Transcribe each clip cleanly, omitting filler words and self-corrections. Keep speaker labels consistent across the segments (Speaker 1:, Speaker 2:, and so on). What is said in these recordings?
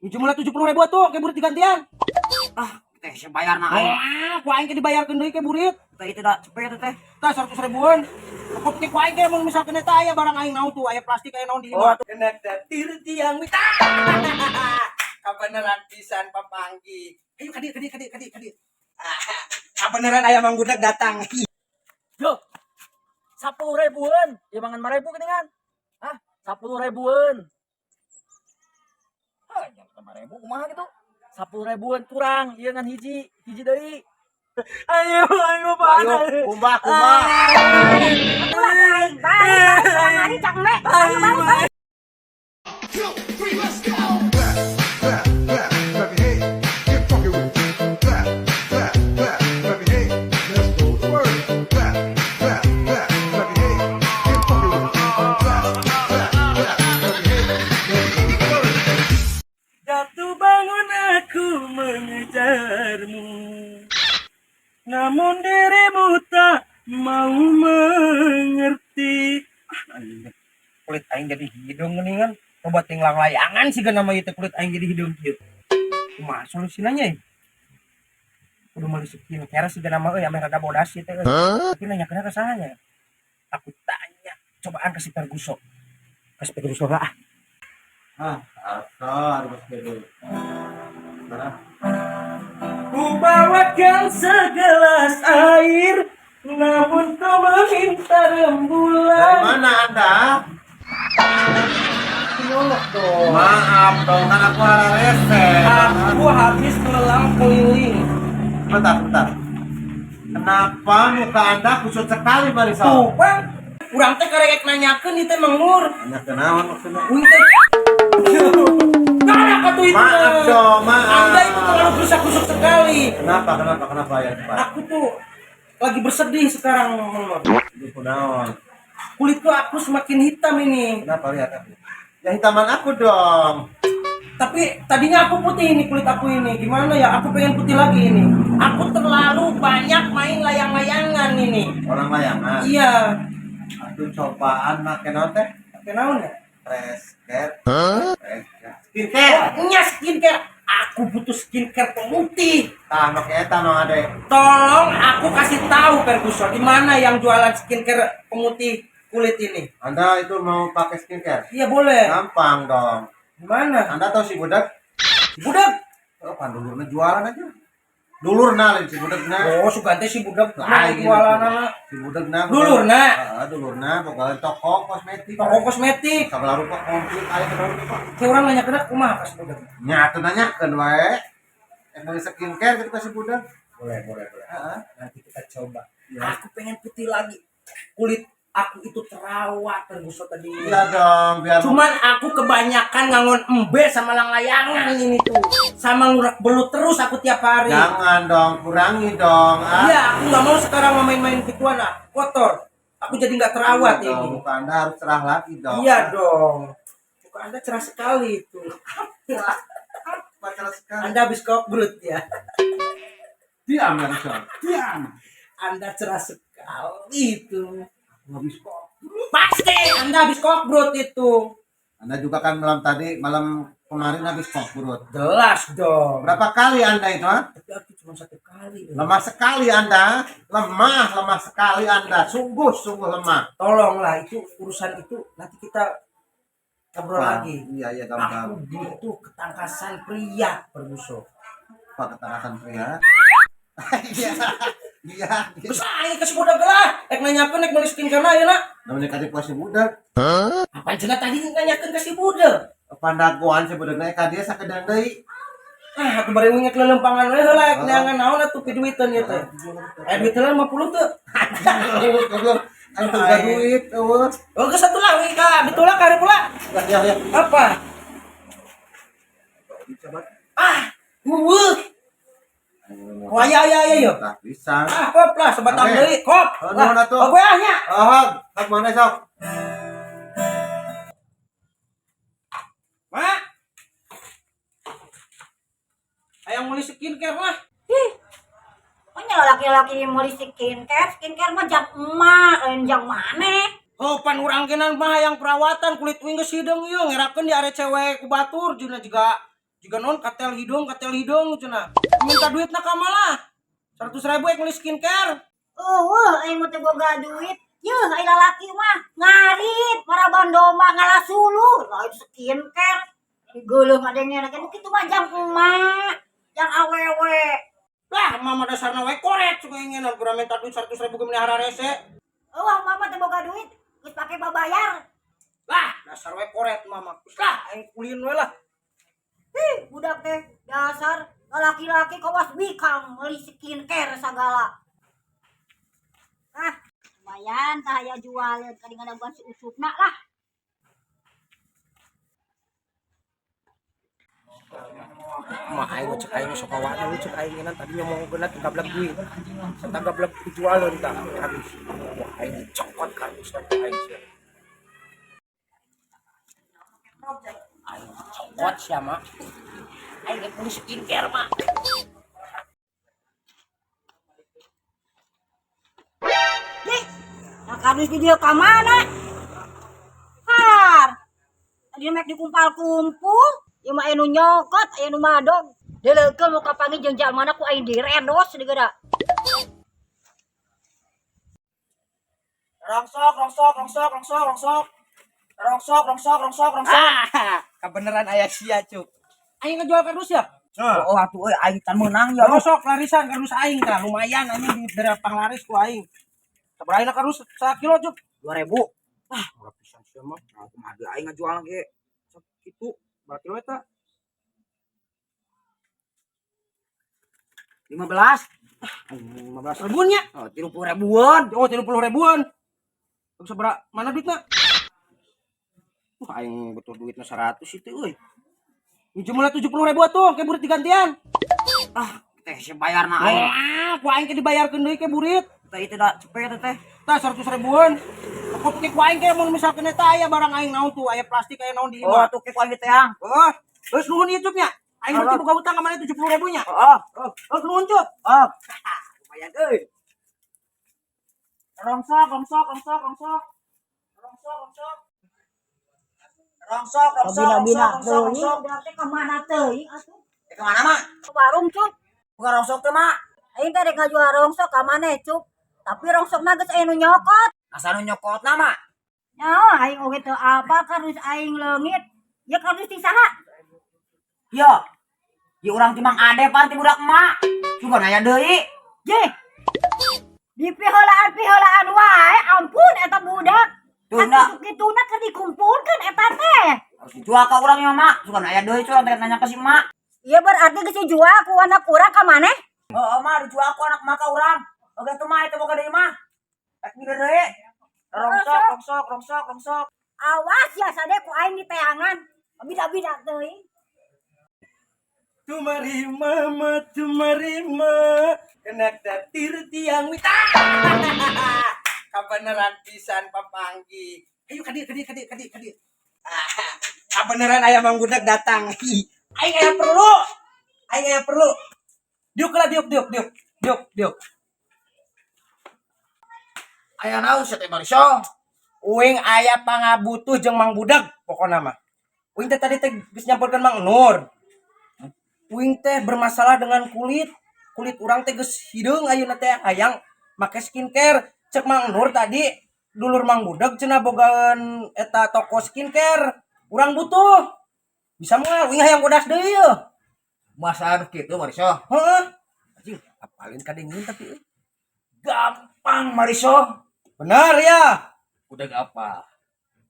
Speaker 1: Cuma 70.000 tuh ke burit digantian.
Speaker 2: Ah, teh saya bayar na aing.
Speaker 1: Ku aing ke dibayarkeun deui ke burit.
Speaker 2: Teh itu da cepet teh.
Speaker 1: Tah 100.000-an. Aku teh ku aing ge mun misalkeun eta aya barang aing naon tuh, aya plastik aya naon di imah.
Speaker 3: Kena datir tiang mita. Kabeneran pisan papanggi.
Speaker 1: Ayo kadi.
Speaker 3: Kabeneran aya manggudak datang.
Speaker 4: Yo, 10.000-an. Ya mangan 5.000 geuningan. Hah? 10.000-an. Ah, ya 5.000 kumaha gitu? 10.000-an kurang, ieu ngan hiji deui.
Speaker 3: Ayo Pak.
Speaker 2: Ayo, kumbah.
Speaker 5: Balik, cang me. Ayo balik.
Speaker 3: Jatuh bangun aku mengejarmu, namun dirimu tak mau mengerti.
Speaker 1: Kulit aing jadi hidung geuningan. Coba tinglang layangan sih nama ieu teh kulit aing jadi hidung kieu. Kumaha solusina nya? Kudu meuli skincare sih nama euy ame rada bodas ieu teh. Tapi nanyakeun ka saha nya? Aku tanya, cobaan kasih Ferguson. Kasih Ferguson lah.
Speaker 3: Ku bawakan segelas air, namun kau meminta rembulan.
Speaker 2: Dari mana Anda? Maaf dong, kan aku ada rese.
Speaker 1: Aku habis kelelang keliling.
Speaker 2: Bentar. Kenapa muka Anda kusut sekali, Marisol?
Speaker 1: Tuh, Bang. Urang teh karek nanyakeun ieu teh Mang Nur.
Speaker 2: Hanya kenawan maksudnya.
Speaker 1: Uing teh. Karena katu itu.
Speaker 2: Maaf dong, maaf.
Speaker 1: Anda itu terlalu kusuk sekali.
Speaker 2: Kenapa ya, Pak?
Speaker 1: Aku tuh lagi bersedih sekarang, Mang Nur.
Speaker 2: Itu kunaon?
Speaker 1: Kulitku aku semakin hitam ini.
Speaker 2: Kenapa lihat aku? Ya hitaman aku dong.
Speaker 1: Tapi tadinya aku putih ini kulit aku ini. Gimana ya? Aku pengen putih lagi ini. Aku terlalu banyak main layang-layangan ini.
Speaker 2: Orang layangan.
Speaker 1: Iya.
Speaker 2: Aduh cobaan make naon teh?
Speaker 1: Kenapa ya?
Speaker 2: Resket. Skincare.
Speaker 1: Nya skincare. Aku butuh skincare pemutih.
Speaker 2: Tah make eta Mang Ade.
Speaker 1: Tolong aku kasih tahu Ferguson di mana yang jualan skincare pemutih kulit ini.
Speaker 2: Anda itu mau pakai skincare?
Speaker 1: Iya boleh.
Speaker 2: Gampang dong.
Speaker 1: Di mana?
Speaker 2: Anda tahu si budak?
Speaker 1: Budak.
Speaker 2: Oh, pandulurna jualan aja. Dulurna lain si budakna.
Speaker 1: Oh, sugante si budak
Speaker 2: Lain
Speaker 1: jualan
Speaker 2: Si budakna.
Speaker 1: Dulurna.
Speaker 2: Heeh, dulurna pokoknya toko kosmetik.
Speaker 1: Toko kosmetik.
Speaker 2: Sabala rupa komplit aya kenaon Pak.
Speaker 1: Kayak orang nanya kena kumaha kas budak.
Speaker 2: Nya atuh nanyakeun wae. Emang skincare gitu kasih budak.
Speaker 1: Boleh.
Speaker 2: Heeh.
Speaker 1: Nanti kita coba. Aku pengen putih lagi. Kulit aku itu terawat Ferguson tadi.
Speaker 2: Iya dong, biar
Speaker 1: Cuman aku kebanyakan ngangon embe sama lang-layangan ini tuh. Sama ngurak belut terus aku tiap hari.
Speaker 2: jangan dong, kurangi dong.
Speaker 1: Iya, aku nggak mau sekarang main-main gituan ah. Kotor. Aku jadi nggak terawat
Speaker 2: Iya dong,
Speaker 1: ini.
Speaker 2: muka Anda harus cerah lagi dong.
Speaker 1: Iya dong. Muka Anda cerah sekali itu.
Speaker 2: Cerah sekali.
Speaker 1: Anda habis kokbrut ya.
Speaker 2: Diam Marisol. Diam.
Speaker 1: Anda cerah sekali itu.
Speaker 2: Habis kok.
Speaker 1: Pasti Anda habis kokbrut itu.
Speaker 2: Anda juga kan malam kemarin habis kok perut.
Speaker 1: Jelas dong.
Speaker 2: Berapa kali Anda itu, ha?
Speaker 1: Tapi aku cuma 1 kali.
Speaker 2: Lemah sekali Anda. Lemah sekali Anda. Sungguh lemah.
Speaker 1: Tolonglah itu urusan itu nanti kita ngobrol
Speaker 2: Wah,
Speaker 1: lagi.
Speaker 2: Iya, gampang.
Speaker 1: Aku butuh ketangkasan pria Ferguson.
Speaker 2: Pak ketangkasan pria. Iya.
Speaker 1: Terus aing ke budak lah. Nanyakeun meuli skincare na ayeuna.
Speaker 2: Namanya kasih puasa budak.
Speaker 1: Apaan cenah tadi nanyakeun ka si budak.
Speaker 2: Pandaguan si budakna ka dia sakedang deui.
Speaker 1: Aku bari ngek lelempangan we heula neangan naon atuh piduiteun ieu teh. Duiteun 50 teu.
Speaker 2: Goblok. Anu boga duit eueuh.
Speaker 1: Oh, geus atuh lah we ka ditulak ka pula.
Speaker 2: Ya.
Speaker 1: Apa? Wueuh. Oh ya.
Speaker 2: Tah bisa.
Speaker 1: Kop lah sebatang
Speaker 2: Oke.
Speaker 1: deui, kop.
Speaker 2: Nuhun atuh.
Speaker 1: Oh gue nya.
Speaker 2: Hak mana sok?
Speaker 1: Mak. Hayang meuli skincare lah.
Speaker 5: Pokoknya laki-laki mau skincare mah jam emak, lain jam mana?
Speaker 1: Oh, pan urang genan mah hayang perawatan kulit wing geus hideung ieu ngerakeun di are cewek ku batur juna juga Jika non katel hidung cenah. Minta duit nak malah 100.000 yang beli skincare.
Speaker 5: Aing mah teu boga duit. Yeuh, ai lalaki mah ngarit, maraban domba ngalah sulu. Lain skincare. Digeuleuh ngadengnya kan kitu mah jang emak, jang awewe.
Speaker 1: Lah, mama dasarna we koret suka ingin gura minta duit 100.000 ke melihara rese.
Speaker 5: Mama teu boga duit, geus pake babayar.
Speaker 1: Lah, dasar we koret mama. Geus lah aing kulin we lah.
Speaker 5: Budak teh dasar laki-laki kawas bikang meuli skincare sagala. Lumayan tah aya jualan kadang-kadang buat si usupna lah.
Speaker 1: Mah aing cek aing sok kawan cek aing nan tadinya mau geuna gablak duit. Santa gablak jualan tah habis. Wah aing cokot kan aing. Aing cokot sia mah. Aing ge beli skincare mah.
Speaker 5: Nah kardus di dia ka mana? Har. Tadi mek dikumpal-kumpul, ieu mah anu nyokot, anu madog. Deleukeun mau kapangi jeung jalmana ku aing diredos di geuda.
Speaker 3: Rongsok.
Speaker 1: Kebeneran aya sia cuk. Aing ngejual kardus ya?
Speaker 4: Oh atuh euy aing can meunang ya.
Speaker 1: Sok larisan kardus aing tah lumayan anjing duit dari panglaris ku aing. Sabaraha kardus 1 kilo cuk?
Speaker 4: 2.000.
Speaker 1: Murah pisan sia mah.
Speaker 4: Nah, kumaha aing ngajual ge.
Speaker 1: Kitu berapa kilo eta?
Speaker 4: 15.
Speaker 1: 15 ribuan nya.
Speaker 4: Oh, 30 ribuan.
Speaker 1: Oh 30 ribuan. Terus sabaraha mana duitna? Aing betul duitnya 100 itu euy. Jumlah 70.000 atuh ke burit digantian.
Speaker 4: Teh si bayarna aing.
Speaker 1: Ku aing ke dibayarkeun deui ke burit.
Speaker 4: Teh itu da cepet teh.
Speaker 1: Tah 100 ribuan. Takut ke ku aing ke mun misalkeun eta aya barang aing naon tuh, aya plastik aya naon di
Speaker 4: Oh,
Speaker 1: imah.
Speaker 4: atuh ke aing teh yang.
Speaker 1: Terus nuhun ieu cuk nya. Aing berarti boga utang ka mana 70.000 nya.
Speaker 4: Heeh.
Speaker 1: Nuhun cuk.
Speaker 4: Lumayan euy. Rongsok.
Speaker 5: Budak teh ka mana teuing atuh?
Speaker 4: Ke mana mah?
Speaker 5: Ke warung cuk.
Speaker 4: Bukan rongsok teh mah.
Speaker 5: Aing teh rek ngajual rongsok ka maneh cuk. Tapi rongsokna geus anu nyokot.
Speaker 4: Asa nu nyokotna mah.
Speaker 5: Nyaho aing oge teu apal kardus aing leungit. Ya kardus ti saha?
Speaker 4: Iya. Di urang ti Mang Ade pan ti budak emak. Sugan aya deui.
Speaker 5: Jeh. Di pihelaan wae ampun eta budak.
Speaker 4: Tunda.
Speaker 5: Atuh kituna keur dikumpulkeun eta teh.
Speaker 4: Harus dijual ka urang ya mak. Sugan aya deui curang teh nanya ka si emak.
Speaker 5: Ieu berarti geus dijual ku anak urang ka maneh?
Speaker 4: Heeh mah dijual ku anak emak ka urang. Oke tuh mah eta boga deui mah. Rek mikir deui. Rongsok.
Speaker 5: Awas ya sade ku aing di teangan. Bida-bida teuing.
Speaker 3: Tumarima kenak datir tiang wita.
Speaker 1: Kabeneran pisan papanggi. Ayo ka dieu. Kabeneran aya Mang Budak datang. Aing aya perlu. Diuk.
Speaker 2: Aya naon teh Marisol?
Speaker 1: Uing aya pangabutuh jeung Mang Budak pokona mah. Uing teh tadi teh geus nyamperkeun Mang Nur. Uing teh bermasalah dengan kulit urang teh geus hideung ayeuna teh hayang make skincare. Cek Mang Nur tadi dulur Mang Budak cenah bogaan eta toko skincare. Urang butuh. Bisa moal uing hayang bodas deui yeuh.
Speaker 2: Masa kitu Marisol?
Speaker 1: Heeh. Anjing, apalin kadengin tapi
Speaker 2: Gampang Marisol.
Speaker 1: benar ya.
Speaker 2: Udah apa?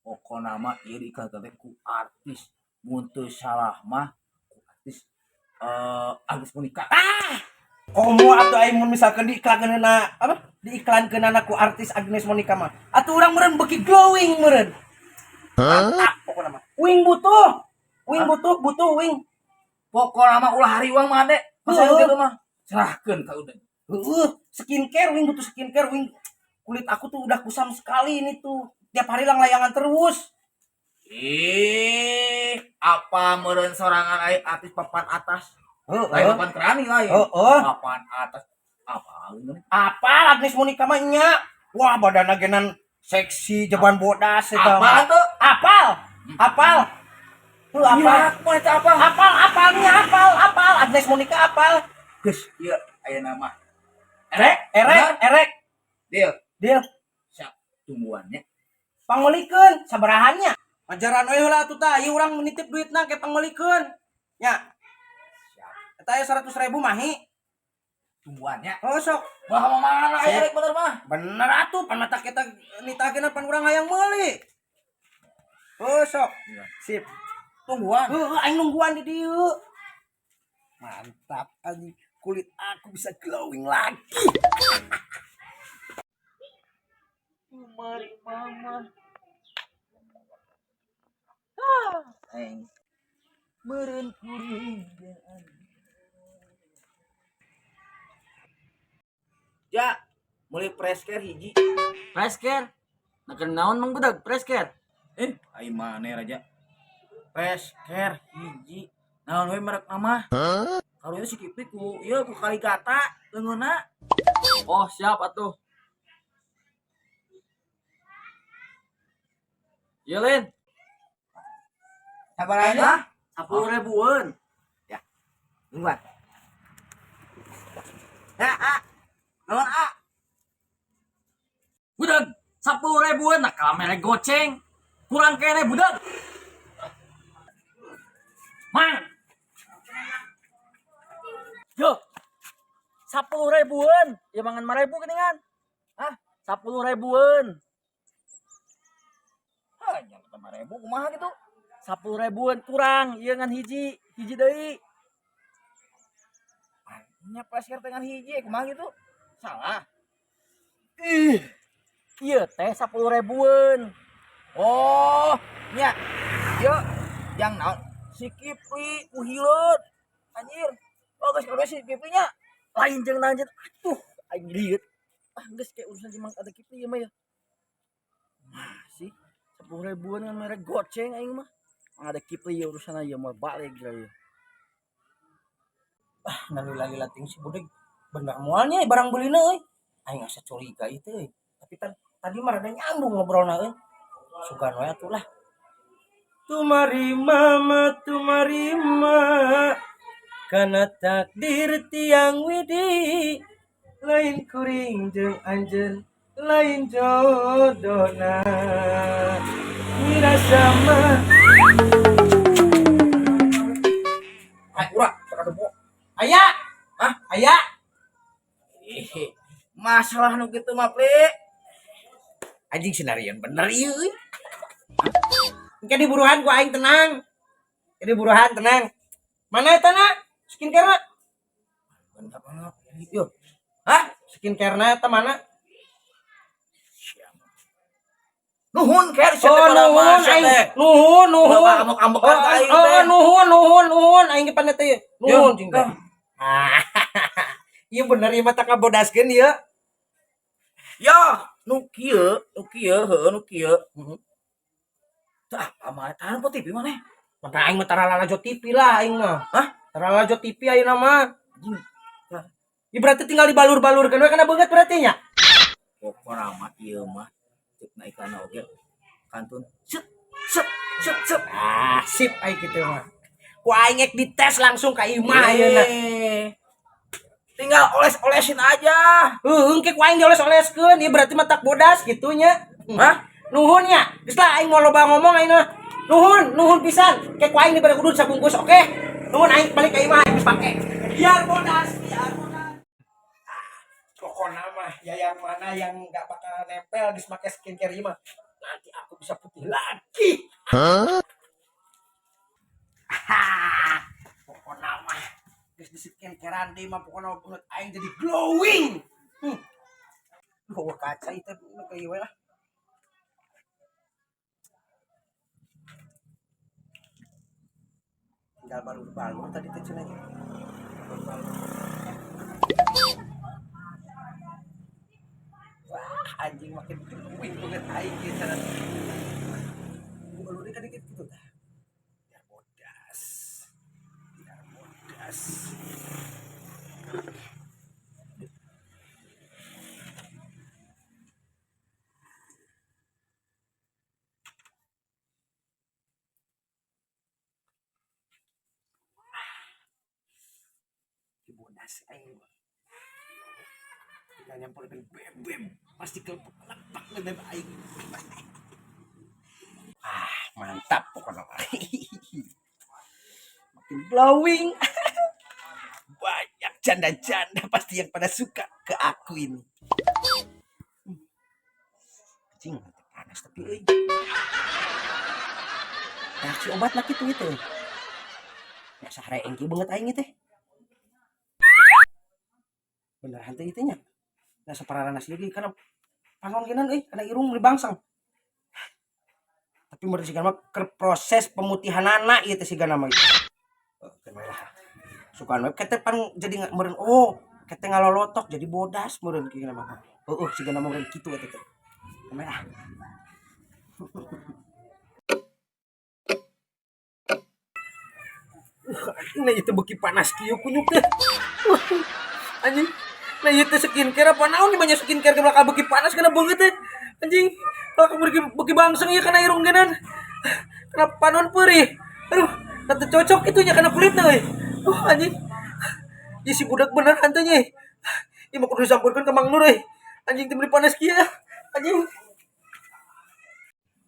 Speaker 2: Pokona mah ieu diiklan teh ku artis. Mun teu salah mah ku artis Agus Monica.
Speaker 1: Komo atuh aing mun misalkan diiklankeunna apa? Diiklankeunna ku artis Agnes Monica mah. Atuh urang meureun beuki glowing meureun. Mantap pokona mah. Uing butuh.
Speaker 2: Pokona mah ulah hari uang mah ade. Masa kitu mah serahkeun ka udah.
Speaker 1: Skincare uing butuh skincare uing. Kulit aku tuh udah kusam sekali ini tuh. Tiap hari lang layangan terus.
Speaker 2: Apa meureun sorangan aya artis papan atas? Lain papan kerani lain. Papan atas.
Speaker 1: Apa Agnes Monica mah nya? Wah, badanna genan seksi, jaban bodas eta.
Speaker 2: Apal tuh?
Speaker 1: Apal. Lu apa?
Speaker 2: Iya, mau itu apa?
Speaker 1: Apal. Agnes Monica apal.
Speaker 2: Geus, ieu aya nama.
Speaker 1: Erek.
Speaker 2: Deal.
Speaker 1: Deal.
Speaker 2: Siap tumbuhannya.
Speaker 1: Pangolikeun sabarahannya. Ajaran euy heula atuh tah, ieu urang nitip duitna ke pangolikeun. Nya.
Speaker 2: Siap.
Speaker 1: Eta aya 100.000 mahi.
Speaker 2: Tumbuhannya.
Speaker 1: Oh sok.
Speaker 2: Wah, mana
Speaker 1: Siap.
Speaker 2: aya rek bener mah.
Speaker 1: Bener atuh pan mata kita nitageuna pan urang hayang meuli. Oh sok.
Speaker 2: Iya.
Speaker 1: Sip.
Speaker 2: Tungguan.
Speaker 1: Aing nungguan di dieu. Mantap anjing. Kulit aku bisa glowing lagi.
Speaker 2: Mari mama. Aing meureun kuring. Ja, mulai press-care hiji.
Speaker 3: Presscare. Nah, naon mang budak presscare?
Speaker 2: Ai maneh raja. Press-care hiji. Naon we merek nama? Karunya si Kipri ku ieu ku Kaligata leungeunna.
Speaker 3: Oh, siap atuh. Iya, Lin.
Speaker 2: Sabaraha?
Speaker 3: 10.000-an.
Speaker 2: Tungguan. Naon
Speaker 3: Budak, 10.000-an. Nah, kamera goceng. Kurang kene budak. Mang. Yo. 10.000-an. Ya mangan 5.000 geuningan. 10.000-an.
Speaker 2: Nya 5.000 kumaha gitu?
Speaker 3: 10.000-an kurang. Ieu ngan hiji deui.
Speaker 2: Nya press-care dengan hiji kumaha gitu? Salah.
Speaker 3: Ieu teh 10.000-an.
Speaker 2: Oh, nya. Ieu yang naon? Si Kipri ku hileud. Anjir. Oh, geus karunya si Kipri nya.
Speaker 3: Lain jeung naon jeung atuh aing lieur. Geus kayak urusan jeung Mang ada kitu ieu mah ya. Sih 10.000-an ngan merek goceng aing mah. Mang ada kitu ieu urusan ieu mah balik ieu.
Speaker 1: Nalila-lila ting si budak bener moalnya barang beulina euy. Aing asa curiga itu euy. Tapi tadi mah rada nyambung ngobrolna euy. Sugan we atuh lah. Tumarima kana takdir tiang widi lain kuring jeung anjeun lain jodohna wirasa mah aya aya
Speaker 2: Masalah nu kitu mah, Pri.
Speaker 1: anjing sinarian bener ieu euy. Engke diburuhan ku aing tenang. Jadi buruhan tenang. Mana eta na? Skincare-na?
Speaker 2: Yo.
Speaker 1: Skincare-na eta mana?
Speaker 2: Nuhun ker
Speaker 1: Oh, nuhun aing. Nuhun.
Speaker 2: Ambek-ambek aing teh.
Speaker 1: Nuhun aing ge pande teh. Nuhun cing teh. Ieu bener ieu mah tak ngabodaskeun ieu.
Speaker 2: Ya, nu kieu, heueuh nu kieu. Tah, pamatan po TV maneh.
Speaker 1: Mata aing mah taralalajo TV lah aing mah. Taralalajo TV ayeuna mah. Ieu berarti tinggal dibalur-balurkeun we kana beungeut berarti nya.
Speaker 2: Pokona mah ieu mah ceukna iklan oge kantun set.
Speaker 1: Sip aing kitu mah. Ku aing ek dites langsung ka imah ayeuna.
Speaker 2: Tinggal oles-olesin aja.
Speaker 1: Engke ku aing dioles-oleskeun, ieu berarti mah tak bodas kitu nya. Nuhun nya. Geus lah aing mau loba ngomong ayeuna. Nuhun pisan. Ke ku aing dibere kudu sabungkus, oke? Nuhun aing balik ka imah aing pake. Biar bodas. Pokona mah yang mana yang enggak bakal nempel geus make skincare ieu mah. Nanti aku bisa putih lagi. Pokona mah geus di skincare-an deui mah pokona beungeut aing jadi glowing. Bawa kaca itu kayak gimana? Tinggal balur-balur tadi tuh cenanya. Wah, anjing makin duit banget aing gitu. Balur dikit-dikit gitu. Biar bodas. panas aing. Kita nyampur dengan bem pasti kelepak bem aing. Mantap pokoknya. Makin glowing. Banyak janda-janda pasti yang pada suka ke aku ini. Anjing, panas tapi euy. Reaksi obat lah gitu gitu. Ya sahare engki banget aing teh. Bener hantu itu nya. Nah saparana sih lagi karena panon geunan euy, karena irung meuli bangsang. Tapi menurut sigana mah proses pemutihanana ieu teh sigana mah. Sukaan we kete pan jadi meureun kete ngalolotok jadi bodas meureun kieu mah. Heuh sigana mah kitu eta teh. Kamera. Nah itu beki panas kieu kunyuk teh. Anjing. Nah ieu teh skincare apa naon nih banyak skincare ke belakang beki panas kana beungeut teh. Anjing. Kalau beki bangseng ieu kana irung geunan. Kana panon peurih. Aduh, teu cocok itunya kana kulitna euy. Anjing. Ieu si budak bener hantunya. Ieu mah kudu disampeurkeun ka Mang Nur euy. Anjing teu meuli panas kieu. Anjing.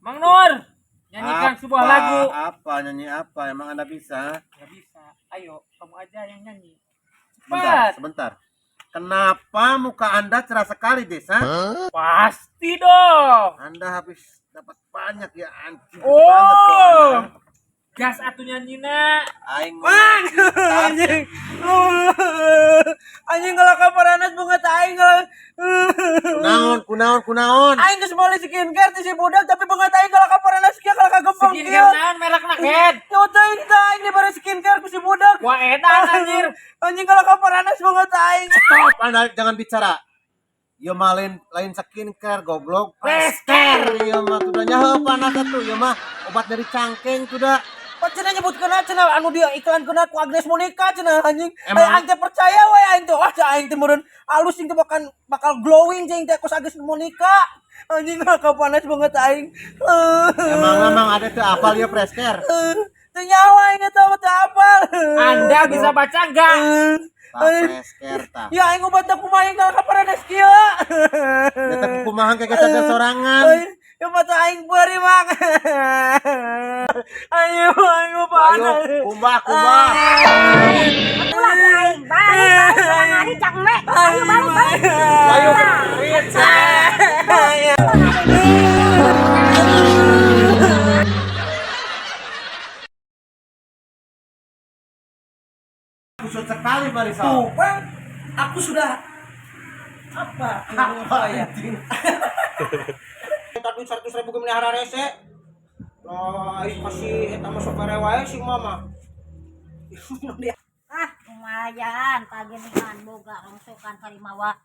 Speaker 2: Mang Nur, nyanyikan sebuah lagu.
Speaker 6: Apa nyanyi apa? Emang Anda bisa?
Speaker 2: Gak bisa. Ayo, kamu aja yang nyanyi.
Speaker 6: Sebentar. Kenapa muka Anda cerah sekali, Desa?
Speaker 2: Pasti dong.
Speaker 6: Anda habis dapat banyak ya anjing.
Speaker 2: Oh.
Speaker 6: Banget tuh Anda.
Speaker 2: Gas atuh nyanyina.
Speaker 6: Aing
Speaker 1: Anjing. Anjing kalau kaparanas bunga aing kalau
Speaker 6: kunaon.
Speaker 1: aing geus meuli skincare ti si budak tapi bunga aing kalau kaparanas kieu kalau kagempeng kieu.
Speaker 2: Skincare naon merek naket?
Speaker 1: Yo teh aing dibere skincare ku si budak.
Speaker 2: Wah edan anjir.
Speaker 1: Anjing kalau kaparanas bunga aing.
Speaker 6: Stop, Anda jangan bicara. Yo mah lain skincare goblok.
Speaker 2: Fresh-care.
Speaker 6: Yo mah tuh nyaho panas atuh. Yo mah obat dari cangkeng tuh dah.
Speaker 1: Pak cenah nyebutkeun cenah anu dia iklan keuna ku Agnes Monica cenah anjing.
Speaker 6: Emang?
Speaker 1: Aing teh percaya we aing teh. Wah aing teh meureun alus jeung teh bakal glowing jeung teh ku Agnes Monica. Anjing kapanas banget aing.
Speaker 6: Emang ada tuh apal ya Fresh-care.
Speaker 1: Teu nyawa aing teh teu apal.
Speaker 2: Anda bisa baca enggak?
Speaker 6: Fresh-care tah.
Speaker 1: Ya aing obat aku main kalau kaparanas kieu.
Speaker 6: Eta kumaha kayak kita sorangan.
Speaker 1: Ya mata aing beuri mang. Ayo panas.
Speaker 6: Ayo kumbah.
Speaker 5: Atulah aing balik ngari cak me. Ayo balik.
Speaker 6: Ayo. Kusut sekali Marisol.
Speaker 1: Tuh, Bang. Aku sudah apa ya? Tapi 100.000 ke melihara rese. Lah, kasih eta masuk ke wae si mama.
Speaker 5: Lumayan pagi nih kan boga rongsokan kalimawa.